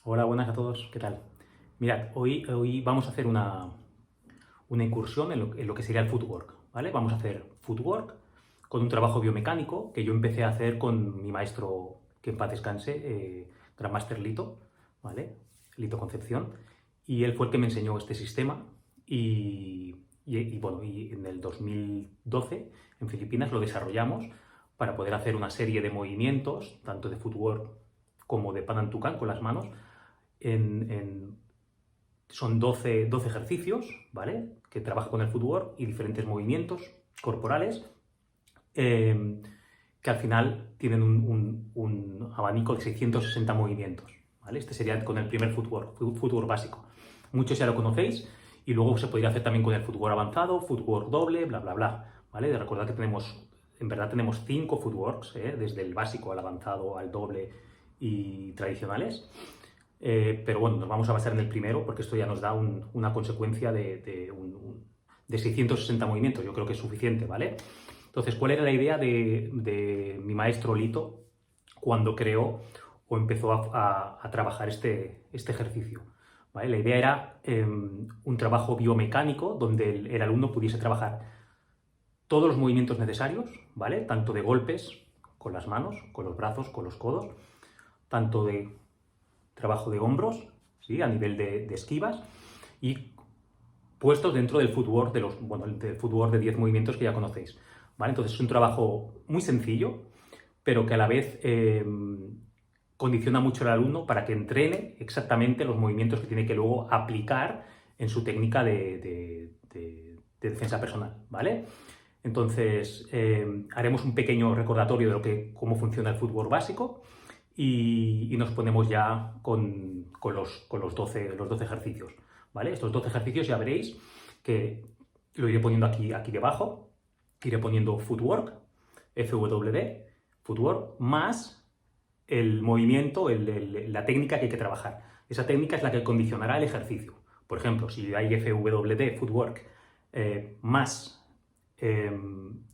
Hola, buenas a todos, ¿qué tal? Mirad, hoy vamos a hacer una incursión en lo que sería el footwork, ¿vale? Vamos a hacer footwork con un trabajo biomecánico que yo empecé a hacer con mi maestro, que en paz descanse, Grandmaster Lito, ¿vale? Lito Concepción, y él fue el que me enseñó este sistema y en el 2012 en Filipinas lo desarrollamos para poder hacer una serie de movimientos, tanto de footwork como de Panantukan con las manos, en, en- son 12 ejercicios, ¿vale? Que trabaja con el footwork y diferentes movimientos corporales eh, que al final tienen un abanico de 660 movimientos, ¿vale? Este sería con el primer footwork básico. Muchos ya lo conocéis y luego se podría hacer también con el footwork avanzado, footwork doble, bla, bla, bla, ¿vale? Recordad que en verdad tenemos 5 footworks, desde el básico al avanzado, al doble y tradicionales. Pero bueno, nos vamos a basar en el primero porque esto ya nos da una consecuencia de 660 movimientos. Yo creo que es suficiente, ¿vale? Entonces, ¿cuál era la idea de mi maestro Lito cuando creó o empezó a trabajar este ejercicio? ¿Vale? La idea era un trabajo biomecánico donde el alumno pudiese trabajar todos los movimientos necesarios, ¿vale? Tanto de golpes con las manos, con los brazos, con los codos, tanto de trabajo de hombros, ¿sí? A nivel de esquivas, y puestos dentro del footwork del footwork de 10 movimientos que ya conocéis. ¿Vale? Entonces es un trabajo muy sencillo, pero que a la vez condiciona mucho al alumno para que entrene exactamente los movimientos que tiene que luego aplicar en su técnica de defensa personal. ¿Vale? Entonces, haremos un pequeño recordatorio de cómo funciona el footwork básico y nos ponemos ya con los 12 ejercicios, ¿vale? Estos 12 ejercicios ya veréis que lo iré poniendo aquí debajo, iré poniendo footwork, FWD, footwork, más el movimiento, la técnica que hay que trabajar. Esa técnica es la que condicionará el ejercicio. Por ejemplo, si hay FWD, footwork, más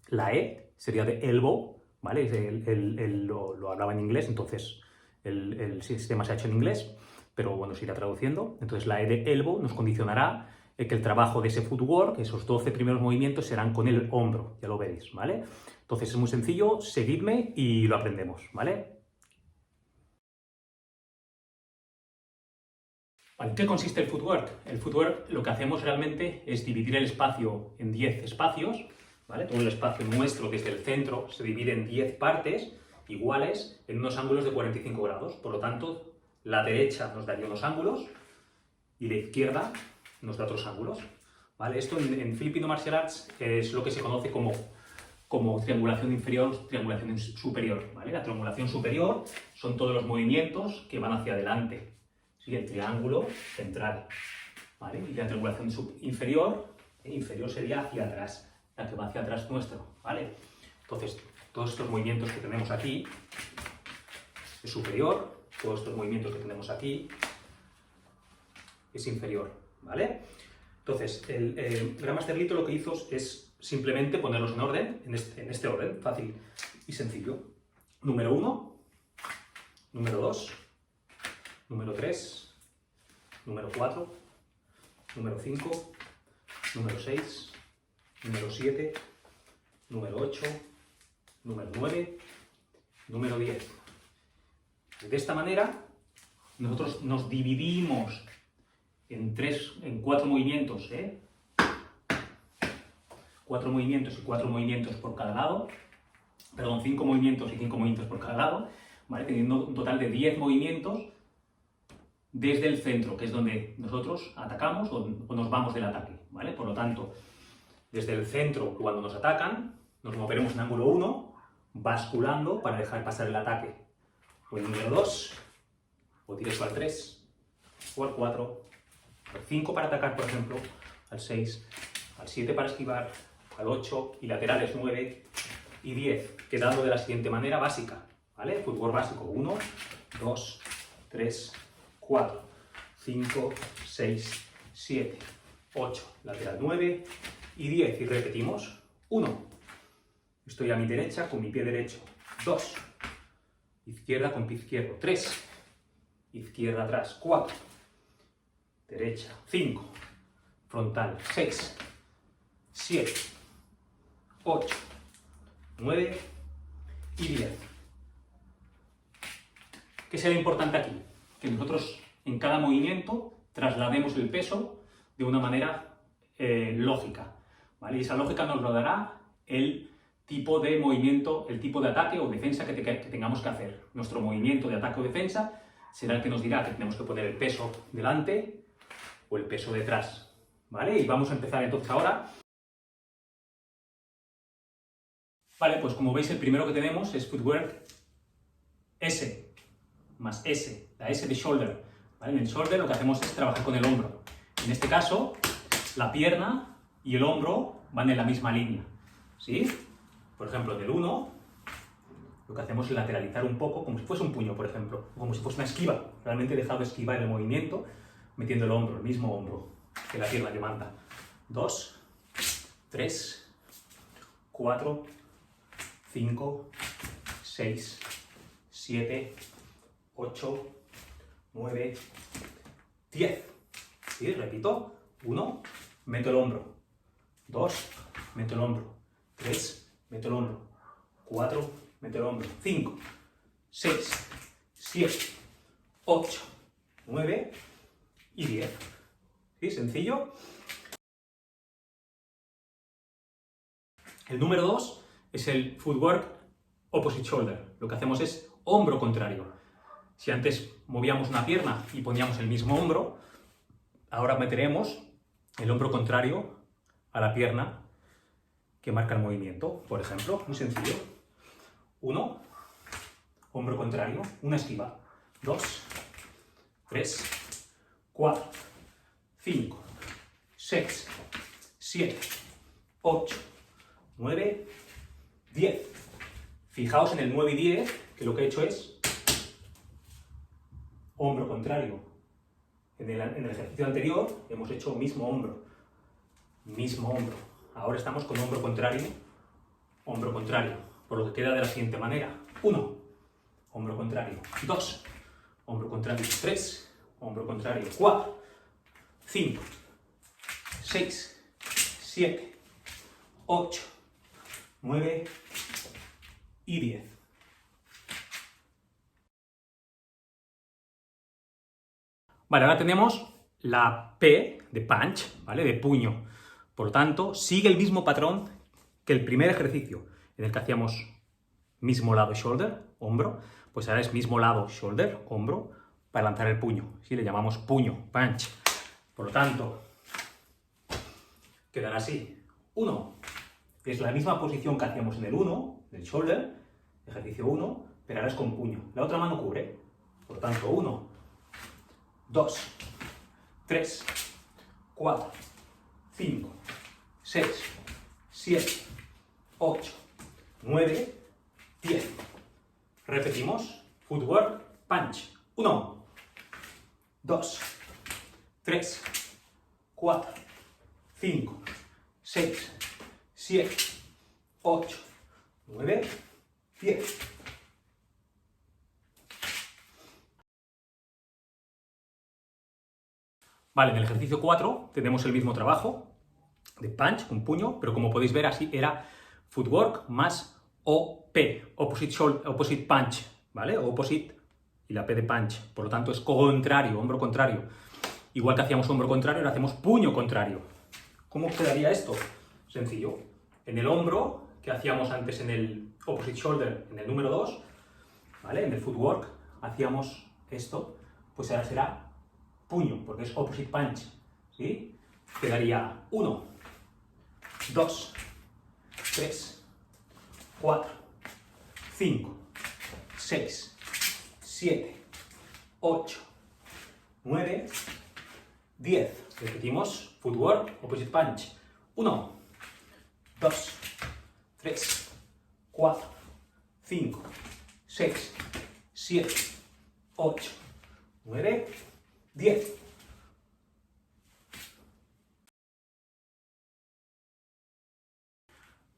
la E, sería de elbow, ¿vale? Él lo hablaba en inglés, entonces el sistema se ha hecho en inglés, pero bueno, se irá traduciendo. Entonces la E de elbow nos condicionará que el trabajo de ese footwork, esos 12 primeros movimientos, serán con el hombro, ya lo veréis, ¿vale? Entonces es muy sencillo, seguidme y lo aprendemos, ¿vale? ¿Vale? ¿En qué consiste el footwork? El footwork lo que hacemos realmente es dividir el espacio en 10 espacios, ¿vale? Todo el espacio nuestro desde el centro se divide en 10 partes iguales en unos ángulos de 45 grados. Por lo tanto, la derecha nos daría unos ángulos y la izquierda nos da otros ángulos. ¿Vale? Esto en Filipino Martial Arts es lo que se conoce como triangulación inferior, triangulación superior. ¿Vale? La triangulación superior son todos los movimientos que van hacia adelante. ¿Sí? El triángulo central. ¿Vale? Y la triangulación inferior sería hacia atrás, la que va hacia atrás nuestro. ¿Vale? Entonces, todos estos movimientos que tenemos aquí es superior, todos estos movimientos que tenemos aquí es inferior, ¿vale? Entonces, el Grandmaster Lito lo que hizo es simplemente ponerlos en orden, en este orden, fácil y sencillo. Número 1, número 2, número 3, número 4, número 5, número 6, número 7, número 8, número 9, número 10. De esta manera, nosotros nos dividimos en 4 movimientos, 4 movimientos y 4 movimientos por cada lado, perdón, 5 movimientos y 5 movimientos por cada lado, ¿vale? Teniendo un total de 10 movimientos desde el centro, que es donde nosotros atacamos o nos vamos del ataque, ¿vale? Por lo tanto, desde el centro, cuando nos atacan, nos moveremos en ángulo 1, basculando para dejar pasar el ataque. O el número 2, o directo al 3, o al 4, al 5 para atacar, por ejemplo, al 6, al 7 para esquivar, al 8 y laterales 9 y 10, quedando de la siguiente manera básica, ¿vale? Footwork básico, 1, 2, 3, 4, 5, 6, 7, 8, lateral 9 y 10, y repetimos, 1, estoy a mi derecha con mi pie derecho, 2, izquierda con pie izquierdo, 3, izquierda atrás, 4, derecha, 5, frontal, 6, 7, 8, 9 y 10. ¿Qué será importante aquí? Que nosotros en cada movimiento traslademos el peso de una manera lógica, ¿vale? Y esa lógica nos lo dará el tipo de movimiento, el tipo de ataque o defensa que tengamos que hacer. Nuestro movimiento de ataque o defensa será el que nos dirá que tenemos que poner el peso delante o el peso detrás, ¿vale? Y vamos a empezar entonces ahora. Vale, pues como veis el primero que tenemos es footwork S más S, la S de shoulder, ¿vale? En el shoulder lo que hacemos es trabajar con el hombro. En este caso, la pierna y el hombro van en la misma línea, ¿sí? Por ejemplo, en el 1, lo que hacemos es lateralizar un poco, como si fuese un puño, por ejemplo, como si fuese una esquiva. Realmente he dejado de esquivar el movimiento, metiendo el hombro, el mismo hombro que la pierna levanta. 2, 3, 4, 5, 6, 7, 8, 9, 10. ¿Sí? Repito. 1, meto el hombro. 2, meto el hombro. 3, meto el hombro. 4, meto el hombro. 5, 6, 7, 8, 9 y 10. ¿Sí? Sencillo. El número 2 es el footwork opposite shoulder. Lo que hacemos es hombro contrario. Si antes movíamos una pierna y poníamos el mismo hombro, ahora meteremos el hombro contrario a la pierna que marca el movimiento. Por ejemplo, muy sencillo. 1, hombro contrario, una esquiva. 2, 3, 4, 5, 6, 7, 8, 9, 10. Fijaos en el 9 y 10, que lo que he hecho es hombro contrario. En el ejercicio anterior hemos hecho mismo hombro. Mismo hombro. Ahora estamos con hombro contrario, por lo que queda de la siguiente manera. 1, hombro contrario. 2, hombro contrario. 3, hombro contrario. 4, 5, 6, 7, 8, 9 y 10. Vale, ahora tenemos la P de punch, ¿vale? De puño. Por lo tanto, sigue el mismo patrón que el primer ejercicio, en el que hacíamos mismo lado shoulder, hombro, pues ahora es mismo lado shoulder, hombro, para lanzar el puño. ¿Sí? Le llamamos puño, punch. Por lo tanto, quedará así. 1 es la misma posición que hacíamos en el 1, del shoulder, ejercicio 1, pero ahora es con puño. La otra mano cubre. Por lo tanto, 1, 2, 3, 4, 5, 6, 7, 8, 9, 10. Repetimos. Footwork, punch. 1, 2, 3, 4, 5, 6, 7, 8, 9, 10. Vale, en el ejercicio 4 tenemos el mismo trabajo de punch, con puño, pero como podéis ver así era footwork más OP, opposite punch, ¿vale? Opposite y la P de punch, por lo tanto es contrario, hombro contrario. Igual que hacíamos hombro contrario, ahora hacemos puño contrario. ¿Cómo quedaría esto? Sencillo. En el hombro, que hacíamos antes en el opposite shoulder, en el número 2, ¿vale? En el footwork hacíamos esto, pues ahora será puño, porque es opposite punch, ¿sí? Quedaría 1, 2, 3, 4, 5, 6, 7, 8, 9, 10. Repetimos, footwork, opposite punch. 1, 2, 3, 4, 5, 6, 7, 8, 9, 10.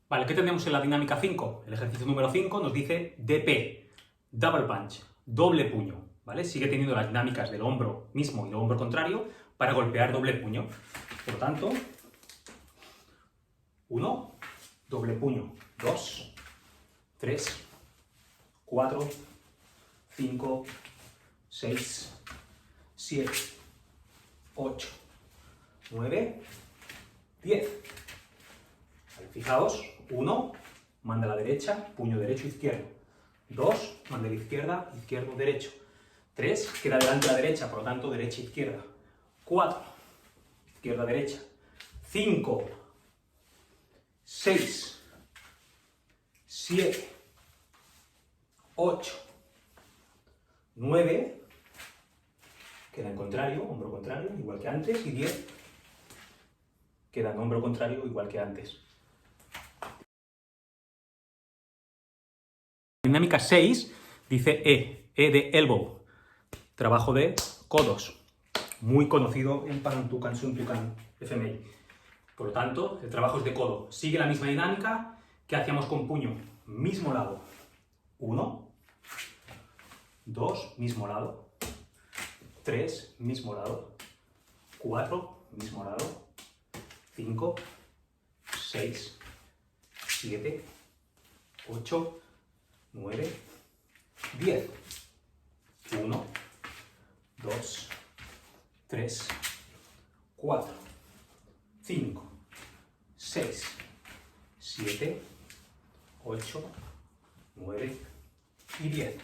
Vale, ¿qué tenemos en la dinámica 5? El ejercicio número 5 nos dice DP, double punch, doble puño. ¿vale? Sigue teniendo las dinámicas del hombro mismo y del hombro contrario para golpear doble puño. Por lo tanto, 1, doble puño, 2, 3, 4, 5, 6, 7, 8, 9, 10. Ahí, fijaos, 1, manda a la derecha, puño derecho, izquierdo. 2, manda a la izquierda, izquierdo, derecho. 3, queda delante a la derecha, por lo tanto, derecha, izquierda. 4, izquierda, derecha. 5, 6, 7, 8, 9, queda en contrario, hombro contrario, igual que antes, y 10, queda en hombro contrario, igual que antes. Dinámica 6 dice E de elbow, trabajo de codos, muy conocido en Panantukan, Suntukan, FMI. Por lo tanto, el trabajo es de codo. Sigue la misma dinámica que hacíamos con puño. Mismo lado. 1, 2, mismo lado. 3, mismo lado. 4, mismo lado. 5, 6, 7, 8, 9, 10. 1, 2, 3, 4, 5, 6, 7, 8, 9 y 10.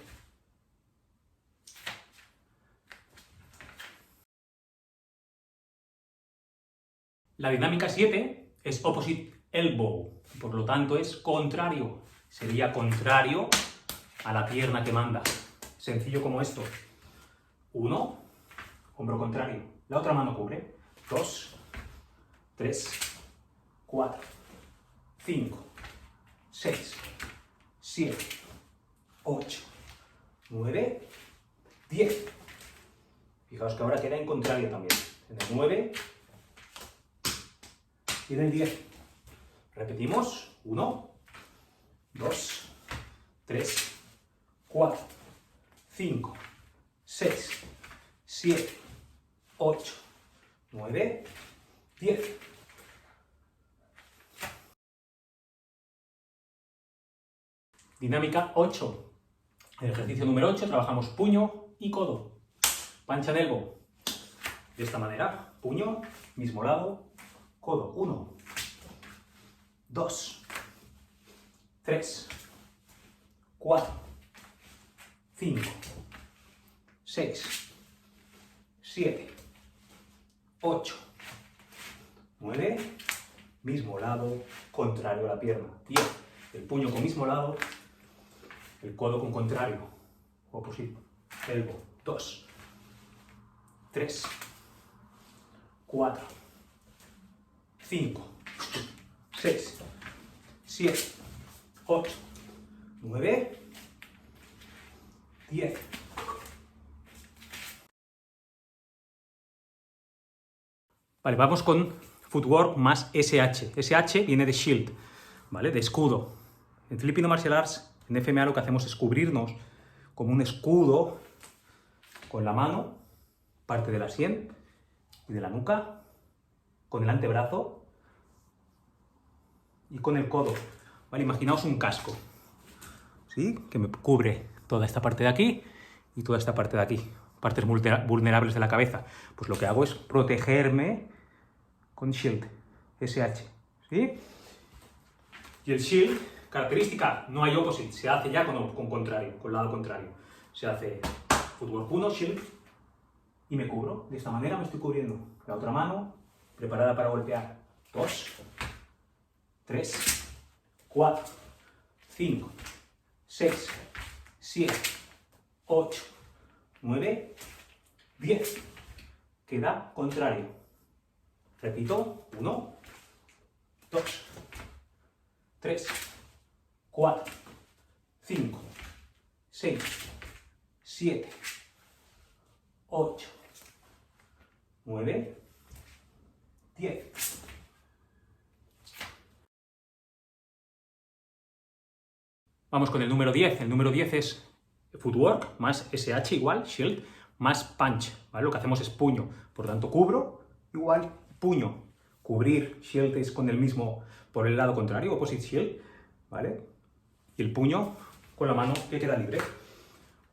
La dinámica 7 es opposite elbow, por lo tanto es contrario. Sería contrario a la pierna que manda. Sencillo como esto. 1, hombro contrario. La otra mano cubre. 2, 3, 4, 5, 6, 7, 8, 9, 10. Fijaos que ahora queda en contrario también. En el 9 y en el 10. Repetimos. 1, 2, 3, 4, 5, 6, 7, 8, 9, 10. Dinámica 8. En el ejercicio número 8 trabajamos puño y codo. Pancha de elbow. De esta manera, puño, mismo lado, codo. 1, 2, 3, 4, 5, 6, 7, 8, 9, mismo lado, contrario a la pierna. 10. El puño con mismo lado, el codo con contrario. Opposite elbow. 2, 3, 4, 5, 6, 7, 8, 9, 10. Vale, vamos con footwork más SH. SH viene de shield, ¿vale? De escudo. En Filipino Martial Arts, en FMA, lo que hacemos es cubrirnos como un escudo con la mano, parte de la sien y de la nuca, con el antebrazo y con el codo. Vale, imaginaos un casco, ¿sí? Que me cubre toda esta parte de aquí y toda esta parte de aquí, partes vulnerables de la cabeza. Pues lo que hago es protegerme con shield, SH, ¿sí? Y el shield, característica, no hay opposite, se hace ya con contrario, con lado contrario. Se hace footwork 1, shield, y me cubro. De esta manera me estoy cubriendo. La otra mano, preparada para golpear. 2, 3, 4, 5, 6, 7, 8, 9, 10. Queda contrario. Repito. 1, 2, 3, 4, 5, 6, 7, 8, 9, 10. Vamos con el número 10. El número 10 es footwork más SH igual shield más punch, ¿vale? Lo que hacemos es puño, por lo tanto cubro igual puño. Cubrir, shield es con el mismo por el lado contrario, opposite shield, ¿vale? Y el puño con la mano que queda libre.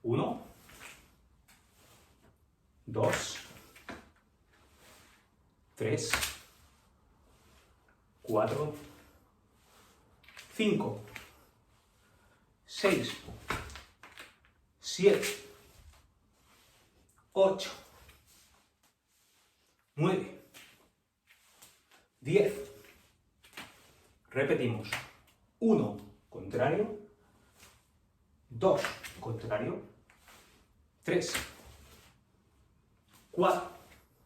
1, 2, 3, 4, 5, 6, 7, 8, 9, 10. Repetimos. 1, contrario. 2, contrario. 3, 4,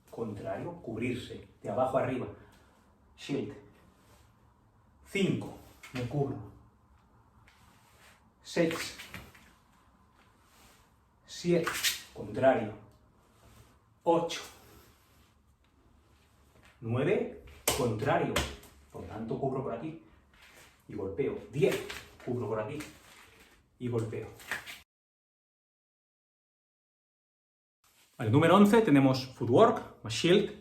contrario, cubrirse, de abajo a arriba. Shield. 5, me cubro. 6, 7, contrario. 8, 9, contrario, por tanto cubro por aquí y golpeo. 10, cubro por aquí y golpeo. Vale, número 11 tenemos footwork más shield,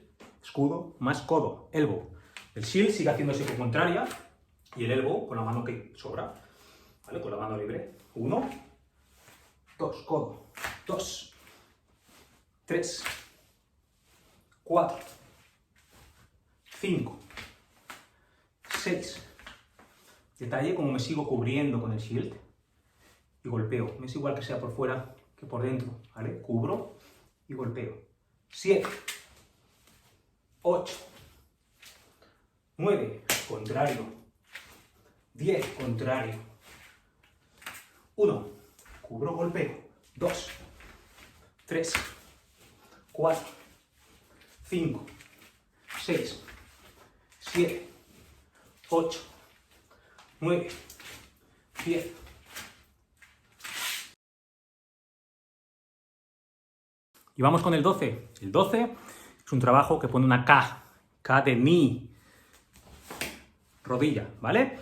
escudo más codo, elbow. El shield sigue haciéndose con contraria y el elbow con la mano que sobra, ¿vale? Con la mano libre. 1, 2, codo. 2, 3, 4, 5, 6. Detalle como me sigo cubriendo con el shield y golpeo. Me es igual que sea por fuera que por dentro, ¿vale? Cubro y golpeo. 7, 8, 9, contrario. 10, contrario. 1, cubro, golpeo. 2, 3, 4, 5, 6, 7, 8, 9, 10. Y vamos con el 12. El 12 es un trabajo que pone una K de knee, rodilla, ¿vale?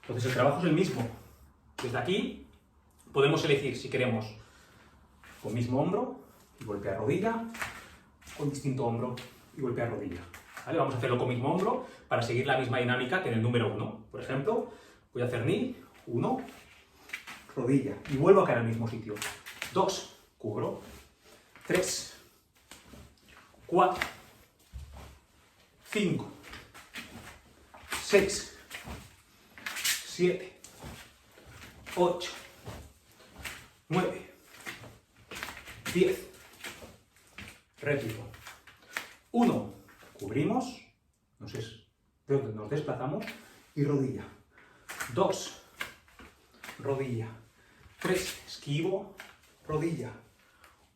Entonces el trabajo es el mismo. Desde aquí podemos elegir si queremos con mismo hombro y golpear rodilla, con distinto hombro y golpear rodilla. ¿Vale? Vamos a hacerlo con mismo hombro para seguir la misma dinámica que en el número 1. Por ejemplo, voy a hacer knee, 1, rodilla, y vuelvo a caer al mismo sitio. 2, cubro. 3, 4, 5, 6, 7, 8, 9, 10. Repito. 1, cubrimos, nos desplazamos y rodilla. 2, rodilla. 3, esquivo, rodilla.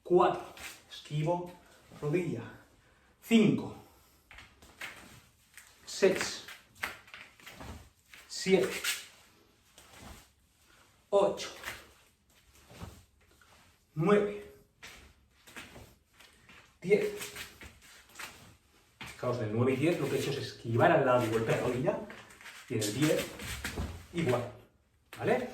4, esquivo, rodilla. 5, 6, 7, 8, 9, 10. Fijaos, en el 9 y 10 lo que he hecho es esquivar al lado y golpear rodilla. Y en el 10, igual. ¿Vale?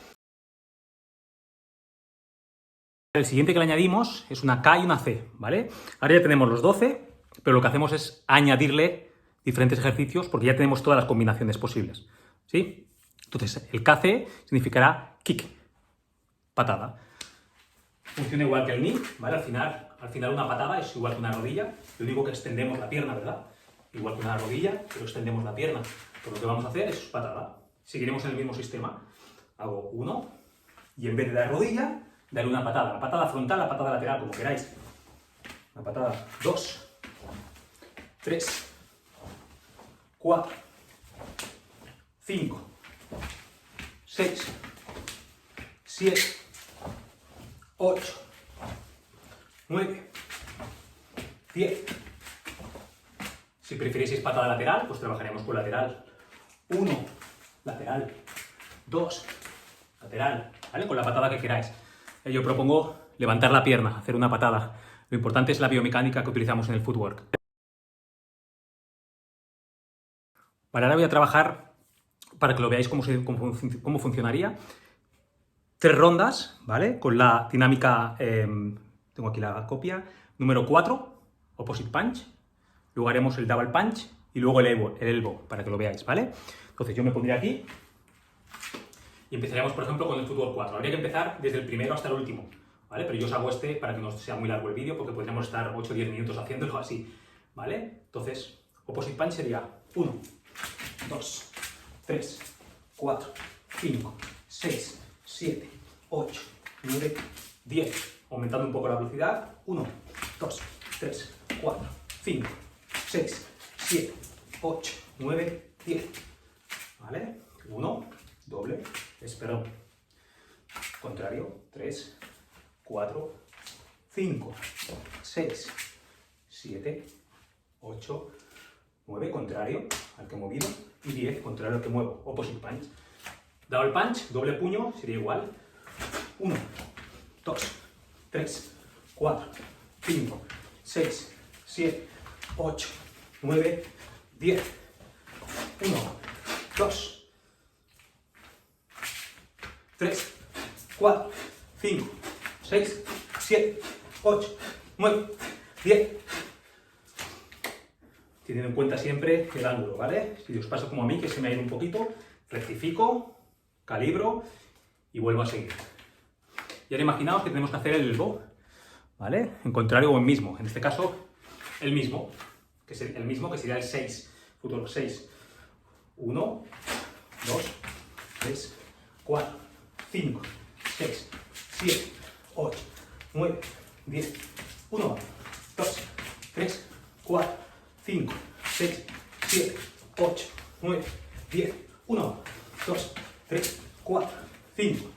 El siguiente que le añadimos es una K y una C, ¿vale? Ahora ya tenemos los 12, pero lo que hacemos es añadirle diferentes ejercicios porque ya tenemos todas las combinaciones posibles, ¿sí? Entonces, el KC significará kick, patada. Funciona igual que el knee, ¿vale? Al final una patada es igual que una rodilla. Lo único que extendemos la pierna, ¿verdad? Igual que una rodilla, pero extendemos la pierna. Pues lo que vamos a hacer es patada. Seguiremos en el mismo sistema. Hago 1 y en vez de dar rodilla, darle una patada. La patada frontal, la patada lateral, como queráis. La patada 2, 3, 4, 5, 6, 7, 8, 9, 10. Si prefieres patada lateral, pues trabajaremos con lateral. 1, lateral. 2, lateral. ¿Vale? Con la patada que queráis. Yo propongo levantar la pierna, hacer una patada. Lo importante es la biomecánica que utilizamos en el footwork. Vale, ahora voy a trabajar, para que lo veáis cómo funcionaría, 3 rondas, ¿vale? Con la dinámica, tengo aquí la copia, número 4, opposite punch. Luego haremos el double punch y luego el elbow, para que lo veáis, ¿vale? Entonces yo me pondré aquí y empezaríamos, por ejemplo, con el footwork 4. Habría que empezar desde el primero hasta el último, ¿vale? Pero yo os hago este para que no sea muy largo el vídeo, porque podríamos estar 8 o 10 minutos haciéndolo así, ¿vale? Entonces, opposite punch sería 1, 2, 3, 4, 5, 6, 7, 8, 9, 10. Aumentando un poco la velocidad. 1, 2, 3, 4, 5, 6, 7, 8, 9, 10. ¿Vale? 1, doble, esperón. Contrario, 3, 4, 5, 6, 7, 8, 9, contrario al que he movido, y 10, contrario al que muevo, opposite punch. Double punch, doble puño, sería igual. 1, 2, 3, 4, 5, 6, 7, 8, 9, 10. 1, 2, 3, 4, 5, 6, 7, 8, 9, 10. Teniendo en cuenta siempre el ángulo, ¿vale? Si os pasa como a mí, que se me ha ido un poquito, rectifico, calibro y vuelvo a seguir. Y ahora imaginaos que tenemos que hacer el elbow, ¿vale? En contrario o en mismo. En este caso, el mismo, que sería el 6. Futuro 6. 1, 2, 3, 4, 5, 6, 7, 8, 9, 10. 1, 2, 3, 4, 5, 6, 7, 8, 9, 10. 1, 2, 3, 4, 5.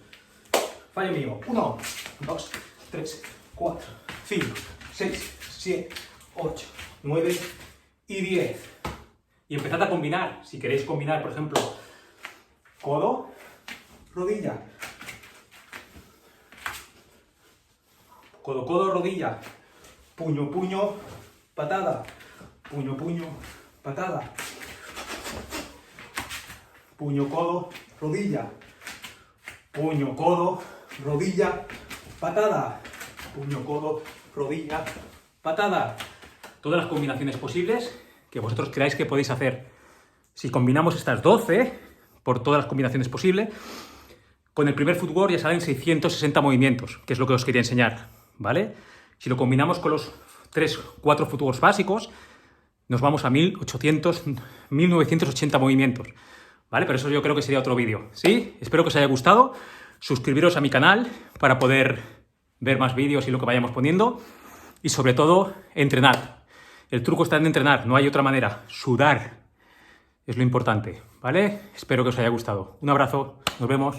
Fallo mío. 1, 2, 3, 4, 5, 6, 7, 8, 9 y 10. Y empezad a combinar. Si queréis combinar, por ejemplo, codo, rodilla. Codo, codo, rodilla. Puño, puño, patada. Puño, puño, patada. Puño, codo, rodilla. Puño, codo, rodilla, patada. Puño, codo, rodilla, patada. Todas las combinaciones posibles que vosotros creáis que podéis hacer. Si combinamos estas 12, por todas las combinaciones posibles, con el primer footwork ya salen 660 movimientos, que es lo que os quería enseñar, ¿vale? Si lo combinamos con los 3, 4 footworks básicos, nos vamos a 1980 movimientos, ¿vale? Pero eso yo creo que sería otro vídeo, ¿sí? Espero que os haya gustado. Suscribiros a mi canal para poder ver más vídeos y lo que vayamos poniendo. Y sobre todo, entrenad. El truco está en entrenar, no hay otra manera. Sudar es lo importante, ¿vale? Espero que os haya gustado. Un abrazo, nos vemos.